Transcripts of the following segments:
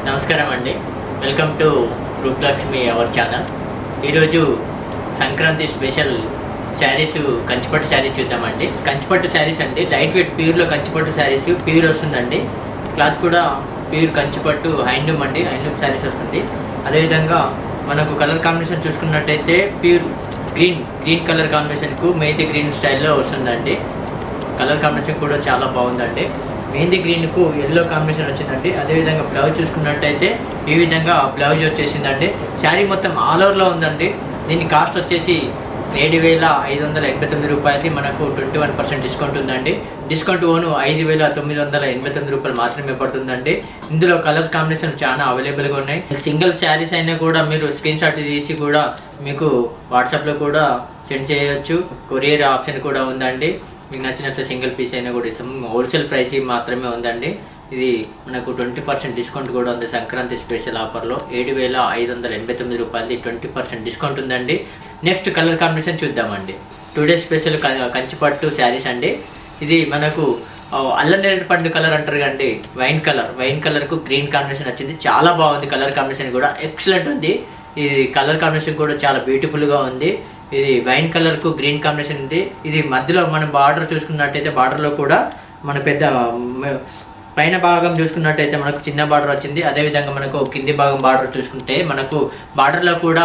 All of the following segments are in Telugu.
నమస్కారం అండి. Welcome to Roopalakshmi our channel. ఈరోజు సంక్రాంతి స్పెషల్ శారీస్ కంచిపట్టు శారీస్ చూద్దామండి. కంచిపట్టు శారీస్ అండి, లైట్ వెయిట్ ప్యూర్లో కంచిపట్టు శారీస్ ప్యూర్ వస్తుందండి. క్లాత్ కూడా ప్యూర్ కంచిపట్టు హ్యాండ్లూమ్ అండి, హ్యాండ్లూమ్ శారీస్ వస్తుంది. అదేవిధంగా మనకు కలర్ కాంబినేషన్ చూసుకున్నట్టయితే ప్యూర్ గ్రీన్ కలర్ కాంబినేషన్కు మెహందీ గ్రీన్ స్టైల్లో వస్తుందండి. కలర్ కాంబినేషన్ కూడా చాలా బాగుందండి. మెహందీ గ్రీన్కు ఎల్లో కాంబినేషన్ వచ్చిందండి. అదేవిధంగా బ్లౌజ్ చూసుకున్నట్టయితే ఈ విధంగా బ్లౌజ్ వచ్చేసిందండి. శారీ మొత్తం ఆల్ ఓవర్లో ఉందండి. దీని కాస్ట్ వచ్చేసి 7,589 రూపాయలది. మనకు 21% డిస్కౌంట్ ఉందండి. డిస్కౌంట్ ఓను 5,989 రూపాయలు మాత్రమే పడుతుందండి. ఇందులో కలర్స్ కాంబినేషన్ చాలా అవైలబుల్గా ఉన్నాయి. సింగిల్ శారీస్ అయినా కూడా మీరు స్క్రీన్ షాట్ తీసి కూడా మీకు వాట్సాప్లో కూడా సెండ్ చేయొచ్చు. కొరియర్ ఆప్షన్ కూడా ఉందండి. మీకు నచ్చినట్లు సింగిల్ పీస్ అయినా కూడా ఇస్తాము. హోల్సేల్ ప్రైస్ మాత్రమే ఉందండి. ఇది మనకు 20% డిస్కౌంట్ కూడా ఉంది. సంక్రాంతి స్పెషల్ ఆఫర్లో 7,589 రూపాయలది 20% డిస్కౌంట్ ఉందండి. నెక్స్ట్ కలర్ కాంబినేషన్ చూద్దామండి. టుడే స్పెషల్ కంచిపట్టు శారీస్ అండి. ఇది మనకు అల్లం నేరేడు పండు కలర్ అంటారు కండి, వైన్ కలర్కు గ్రీన్ కాంబినేషన్ వచ్చింది. చాలా బాగుంది. కలర్ కాంబినేషన్ కూడా ఎక్సలెంట్ ఉంది. ఇది కలర్ కాంబినేషన్ కూడా చాలా బ్యూటిఫుల్గా ఉంది. ఇది వైన్ కలర్కు గ్రీన్ కాంబినేషన్ ఉంది. ఇది మధ్యలో మనం బార్డర్ చూసుకున్నట్టయితే బార్డర్లో కూడా మన పైన భాగం చూసుకున్నట్టయితే మనకు చిన్న బార్డర్ వచ్చింది. అదేవిధంగా మనకు కింది భాగం బార్డర్ చూసుకుంటే మనకు బార్డర్లో కూడా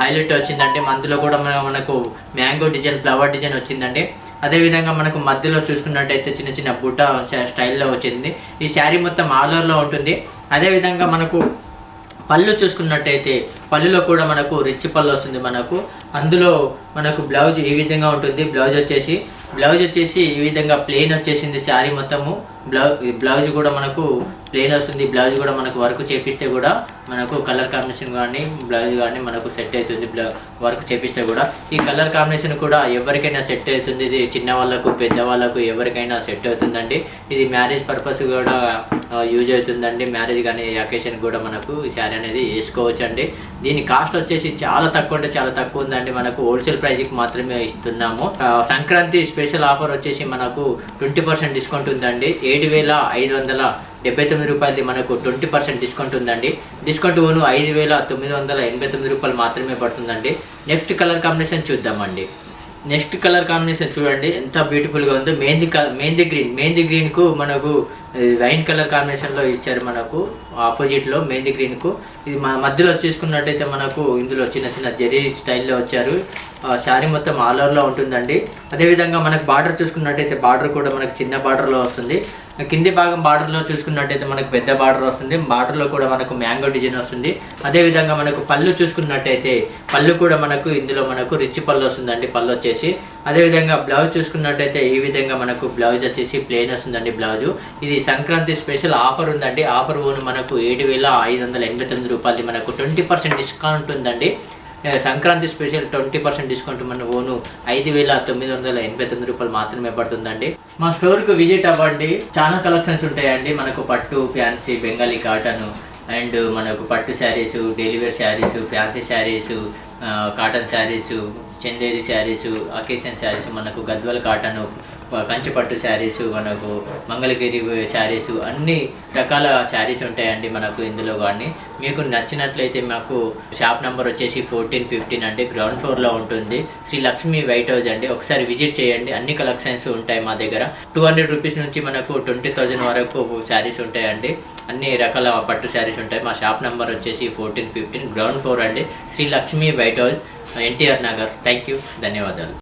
హైలైట్ వచ్చిందంటే మధ్యలో కూడా మనకు మ్యాంగో డిజైన్, ఫ్లవర్ డిజైన్ వచ్చిందండి. అదేవిధంగా మనకు మధ్యలో చూసుకున్నట్టయితే చిన్న చిన్న బుట్ట స్టైల్లో వచ్చింది. ఈ శారీ మొత్తం ఆల్ ఓవర్లో ఉంటుంది. అదేవిధంగా మనకు పళ్ళు చూసుకున్నట్టయితే పళ్ళులో కూడా మనకు రిచ్ పళ్ళు వస్తుంది. అందులో మనకు బ్లౌజ్ ఈ విధంగా ఉంటుంది. బ్లౌజ్ వచ్చేసి ఈ విధంగా ప్లెయిన్ వచ్చేసింది. శారీ మొత్తము బ్లౌజ్ కూడా మనకు ప్లెయిన్ వస్తుంది. బ్లౌజ్ కూడా మనకు వర్క్ చేపిస్తే కూడా మనకు కలర్ కాంబినేషన్ కానీ బ్లౌజ్ కానీ మనకు సెట్ అవుతుంది. వర్క్ చేపిస్తే కూడా ఈ కలర్ కాంబినేషన్ కూడా ఎవరికైనా సెట్ అవుతుంది. ఇది చిన్న వాళ్ళకు పెద్దవాళ్ళకు ఎవరికైనా సెట్ అవుతుందండి. ఇది మ్యారేజ్ పర్పస్ కూడా యూజ్ అవుతుందండి. మ్యారేజ్ కానీ అకేషన్ కూడా మనకు ఈ శారీ అనేది వేసుకోవచ్చు అండి. దీని కాస్ట్ వచ్చేసి చాలా తక్కువ అంటే చాలా తక్కువ ఉందండి. మనకు హోల్సేల్ ప్రైస్కి మాత్రమే ఇస్తున్నాము. సంక్రాంతి స్పెషల్ ఆఫర్ వచ్చేసి మనకు 20% డిస్కౌంట్ ఉందండి. 7,579 రూపాయలది మనకు 20% డిస్కౌంట్ ఉందండి. డిస్కౌంట్ ఓను 5,989 రూపాయలు మాత్రమే పడుతుందండి. నెక్స్ట్ కలర్ కాంబినేషన్ చూద్దామండి. నెక్స్ట్ కలర్ కాంబినేషన్ చూడండి ఎంత బ్యూటిఫుల్గా ఉందో. మెహందీ గ్రీన్కు మనకు వైన్ కలర్ కాంబినేషన్లో ఇచ్చారు. మనకు ఆపోజిట్లో మెహందీ గ్రీన్కు ఇది మధ్యలో చూసుకున్నట్టయితే మనకు ఇందులో చిన్న చిన్న జరీ స్టైల్లో వచ్చారు. శారీ మొత్తం ఆల్ ఓవర్లో ఉంటుందండి. అదేవిధంగా మనకు బార్డర్ చూసుకున్నట్టయితే బార్డర్ కూడా మనకు చిన్న బార్డర్లో వస్తుంది. కింది భాగం బార్డర్లో చూసుకున్నట్టయితే మనకు పెద్ద బార్డర్ వస్తుంది. బార్డర్లో కూడా మనకు మ్యాంగో డిజైన్ వస్తుంది. అదేవిధంగా మనకు పళ్ళు చూసుకున్నట్టయితే పళ్ళు కూడా మనకు ఇందులో మనకు రిచ్ పళ్ళు వస్తుందండి. పళ్ళు వచ్చేసి అదేవిధంగా బ్లౌజ్ చూసుకున్నట్టయితే ఈ విధంగా మనకు బ్లౌజ్ వచ్చేసి ప్లెయిన్ వస్తుందండి. బ్లౌజు ఇది సంక్రాంతి స్పెషల్ ఆఫర్ ఉందండి. ఆఫర్ ఓను మనకు 7,589 రూపాయలది మనకు 20% డిస్కౌంట్ ఉందండి. సంక్రాంతి స్పెషల్ 20% డిస్కౌంట్ మన ఓను 5,989 రూపాయలు మాత్రమే పడుతుందండి. మా స్టోర్కు విజిట్ అవ్వండి. చాలా కలెక్షన్స్ ఉంటాయండి. మనకు పట్టు, ఫ్యాన్సీ, బెంగాలీ కాటన్ అండ్ మనకు పట్టు saris, delivery saris, fancy saris, cotton saris, Chanderi saris, occasion saris, మనకు గద్వాల్ కాటను, కంచిపట్టు శారీసు, మనకు మంగళగిరి శారీసు, అన్ని రకాల శారీస్ ఉంటాయండి మనకు ఇందులో. కానీ మీకు నచ్చినట్లయితే మాకు షాప్ నెంబర్ వచ్చేసి 1415 అండి, గ్రౌండ్ ఫ్లోర్లో ఉంటుంది. శ్రీ లక్ష్మి వైట్ హౌస్ అండి. ఒకసారి విజిట్ చేయండి. అన్ని కలెక్షన్స్ ఉంటాయి మా దగ్గర. 200 రూపీస్ నుంచి మనకు 20,000 వరకు శారీస్ ఉంటాయండి. అన్ని రకాల పట్టు శారీస్ ఉంటాయి. మా షాప్ నెంబర్ వచ్చేసి 1415 గ్రౌండ్ ఫ్లోర్ అండి, Shri Lakshmi white house, NTR Nagar. Thank you, ధన్యవాదాలు.